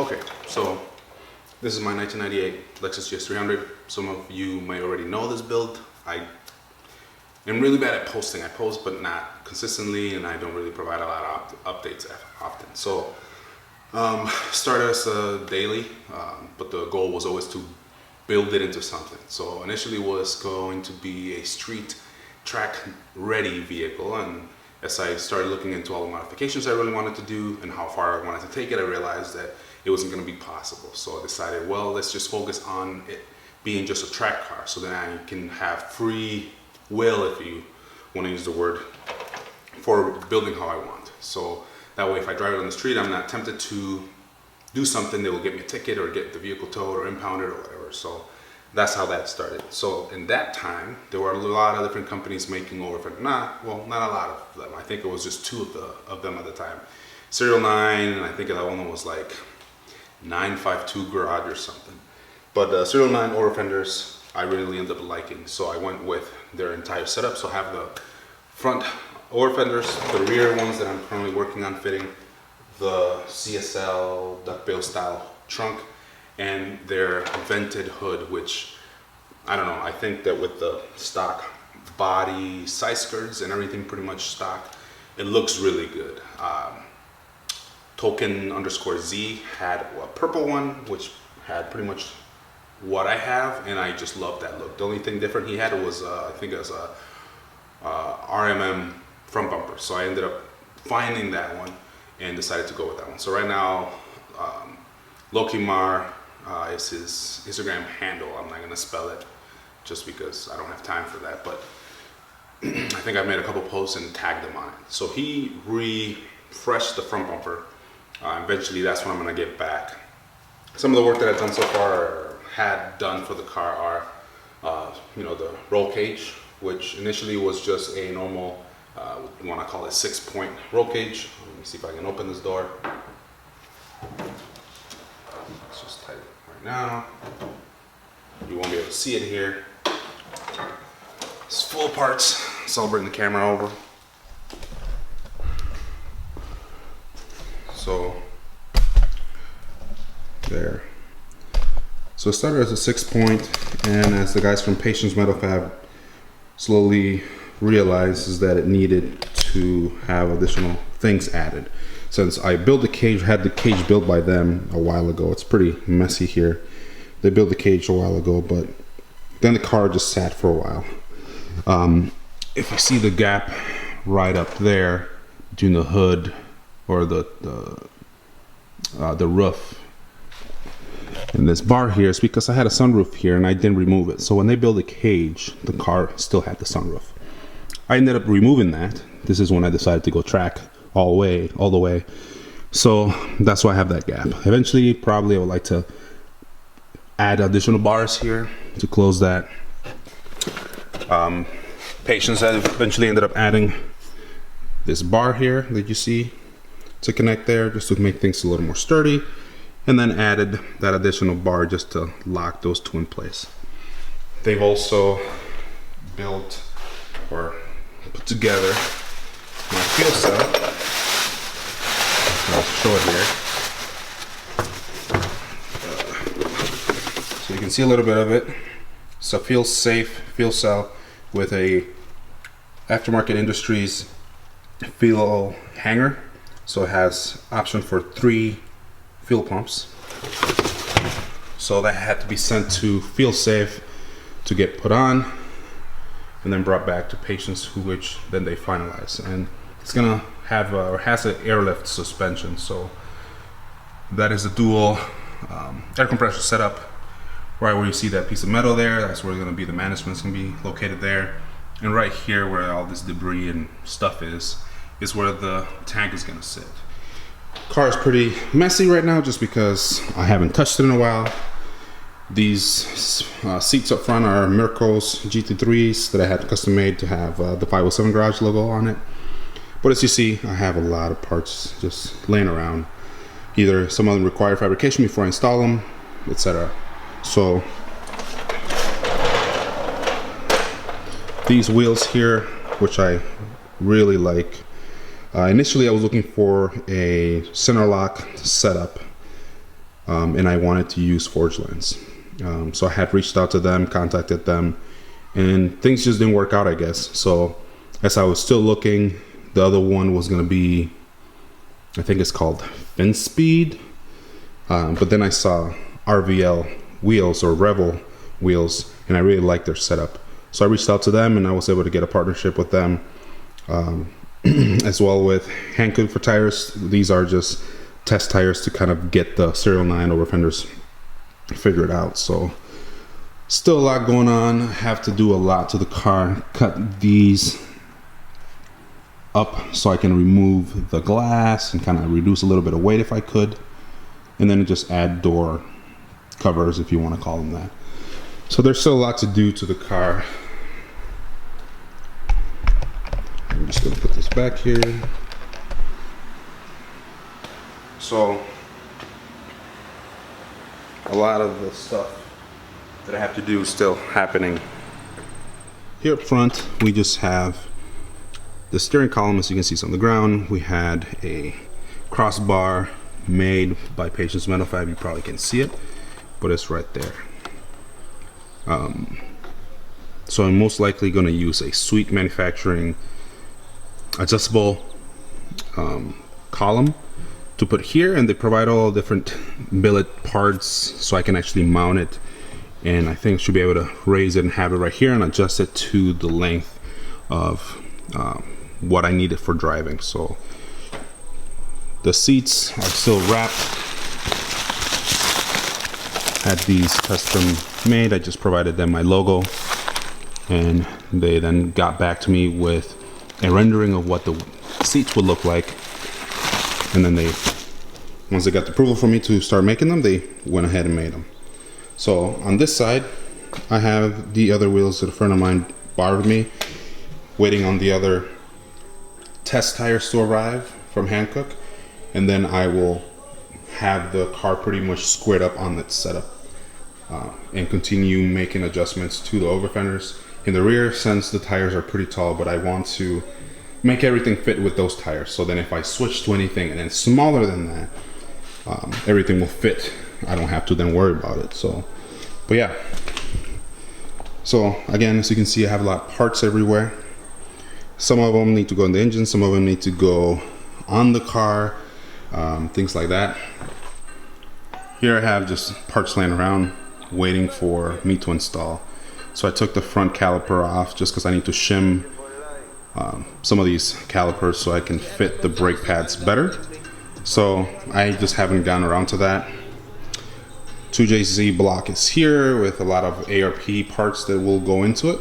Okay, so this is my 1998 Lexus GS300. Some of you may already know this build. I am really bad at posting. I post, but not consistently, and I don't really provide a lot of updates often. So, started as a daily, but the goal was always to build it into something. So initially it was going to be a street track ready vehicle, and as I started looking into all the modifications I really wanted to do and how far I wanted to take it, I realized that it wasn't going to be possible. So I decided, well, let's just focus on it being just a track car, so then I can have free will, if you want to use the word, for building how I want. So that way, if I drive it on the street, I'm not tempted to do something that will get me a ticket or get the vehicle towed or impounded or whatever. So that's how that started. So in that time, there were a lot of different companies making not a lot of them. I think it was just two of them at the time. SerialNine, and I think that one was like 952 Garage or something. But SerialNine over fenders, I really ended up liking. So I went with their entire setup. So I have the front over fenders, the rear ones that I'm currently working on fitting, the CSL duckbill style trunk, and their vented hood, which, I don't know, I think that with the stock body side skirts and everything pretty much stock, it looks really good. Token_Z had a purple one, which had pretty much what I have, and I just love that look. The only thing different he had was, I think it was a RMM front bumper. So I ended up finding that one and decided to go with that one. So right now, Lokimar is his Instagram handle. I'm not gonna spell it just because I don't have time for that, but I think I made a couple posts and tagged him on it. So he refreshed the front bumper. Eventually that's what I'm gonna get back. Some of the work that I've done so far, or had done for the car, are the roll cage, which initially was just a normal, you wanna call it 6-point roll cage. Let me see if I can open this door. Let's just tighten it right now. You won't be able to see it here. It's full parts, so I'll bring the camera over. So, there. So it started as a 6-point, and as the guys from PatienceMetalFab slowly realizes that it needed to have additional things added. Since I built the cage, had the cage built by them a while ago. It's pretty messy here. They built the cage a while ago, but then the car just sat for a while. If you see the gap right up there between the hood or the roof and this bar here, is because I had a sunroof here and I didn't remove it. So when they built the cage, the car still had the sunroof. I ended up removing that. This is when I decided to go track all the way. So that's why I have that gap. Eventually, probably I would like to add additional bars here to close that. Patience eventually ended up adding this bar here that you see to connect there, just to make things a little more sturdy, and then added that additional bar just to lock those two in place. They've also built or put together my fuel cell. I'll show it here. So you can see a little bit of it. It's a fuel safe fuel cell with a Aftermarket Industries fuel hanger. So it has option for 3 fuel pumps. So that had to be sent to Feel Safe to get put on and then brought back to Patience, which then they finalize. And it's gonna have or has an airlift suspension. So that is a dual air compressor setup. Right where you see that piece of metal there, that's where gonna be the management's gonna be located there. And right here where all this debris and stuff is where the tank is gonna sit. Car is pretty messy right now just because I haven't touched it in a while. These seats up front are Mirko's GT3s that I had custom made to have the 507 Garage logo on it. But as you see, I have a lot of parts just laying around. Either some of them require fabrication before I install them, etc. So these wheels here, which I really like. Initially I was looking for a center lock setup and I wanted to use forged lens. So I had reached out to them, contacted them, and things just didn't work out, I guess. So as I was still looking, the other one was going to be, I think it's called Fin Speed. But then I saw RVL Wheels or Revel Wheels, and I really liked their setup. So I reached out to them, and I was able to get a partnership with them, as well with Hankook for tires. These are just test tires to kind of get the SerialNine over fenders figured out. So still a lot going on. I have to do a lot to the car. Cut these up so I can remove the glass and kind of reduce a little bit of weight if I could, and then just add door covers, if you want to call them that. So there's still a lot to do to the car. I'm just going to put this back here. So a lot of the stuff that I have to do is still happening. Here up front, we just have the steering column, as you can see, is on the ground. We had a crossbar made by PatienceMetalFab. You probably can see it, but it's right there. So I'm most likely going to use a Sweet Manufacturing adjustable column to put here, and they provide all different billet parts so I can actually mount it, and I think I should be able to raise it and have it right here and adjust it to the length of what I need it for driving. So the seats are still wrapped. Had these custom made. I just provided them my logo, and they then got back to me with a rendering of what the seats would look like. And then once they got the approval for me to start making them, they went ahead and made them. So on this side, I have the other wheels that a friend of mine borrowed me, waiting on the other test tires to arrive from Hankook, and then I will have the car pretty much squared up on its setup, and continue making adjustments to the over fenders in the rear, since the tires are pretty tall, but I want to make everything fit with those tires. So then if I switch to anything and then smaller than that, everything will fit. I don't have to then worry about it. So, but yeah. So again, as you can see, I have a lot of parts everywhere. Some of them need to go in the engine, some of them need to go on the car, things like that. Here I have just parts laying around waiting for me to install. So I took the front caliper off just because I need to shim some of these calipers so I can fit the brake pads better. So I just haven't gotten around to that. 2JZ block is here with a lot of ARP parts that will go into it.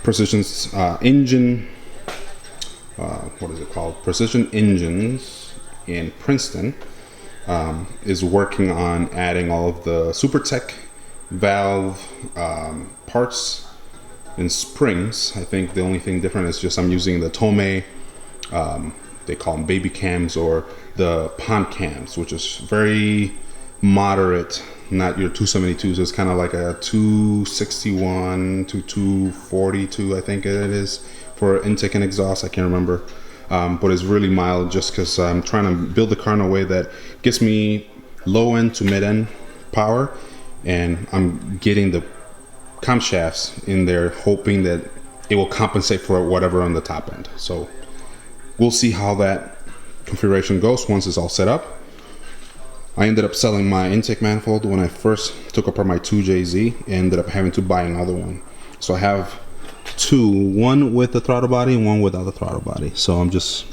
Precision's engine, what is it called? Precision Engines in Princeton is working on adding all of the SuperTech valve parts and springs. I think the only thing different is just I'm using the Tomei, they call them baby cams, or the pond cams, which is very moderate, not your 272s. It's kind of like a 261 to 242, I think it is, for intake and exhaust. I can't remember, but it's really mild just because I'm trying to build the car in a way that gets me low end to mid end power, and I'm getting the camshafts in there hoping that it will compensate for whatever on the top end. So we'll see how that configuration goes once it's all set up. I ended up selling my intake manifold when I first took apart my 2JZ, and ended up having to buy another one. So I have two, one with the throttle body and one without the throttle body. So I'm just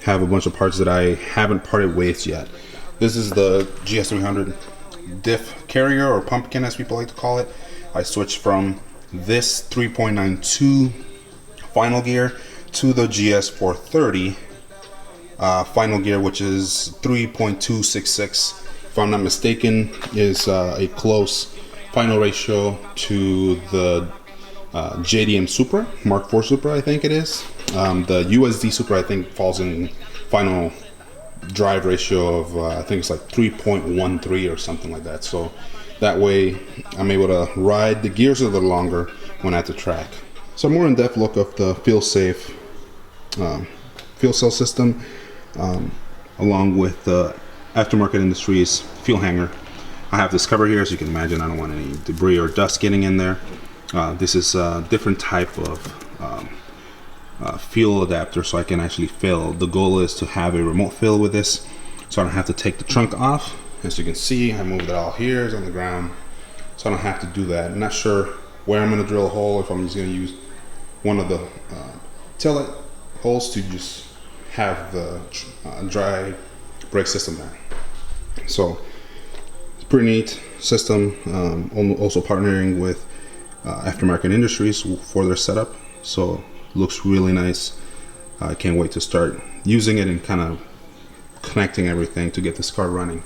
have a bunch of parts that I haven't parted ways yet. This is the GS300 Diff carrier, or pumpkin as people like to call it. I switched from this 3.92 final gear to the GS430 final gear, which is 3.266. If I'm not mistaken, is a close final ratio to the JDM Supra, Mark IV Supra, I think it is. The USD Supra, I think, falls in final drive ratio of, I think it's like 3.13 or something like that. So that way I'm able to ride the gears a little longer when at the track. So a more in-depth look of the feel-safe fuel cell system, along with the Aftermarket Industries fuel hanger. I have this cover here, as you can imagine. I don't want any debris or dust getting in there. This is a different type of fuel adapter, so I can actually fill. The goal is to have a remote fill with this, so I don't have to take the trunk off. As you can see, I moved it all here, it's on the ground, so I don't have to do that. I'm not sure where I'm going to drill a hole, if I'm just going to use one of the taillight holes to just have the dry brake system there. So it's a pretty neat system. Also partnering with Aftermarket Industries for their setup, so looks really nice. I can't wait to start using it and kind of connecting everything to get this car running.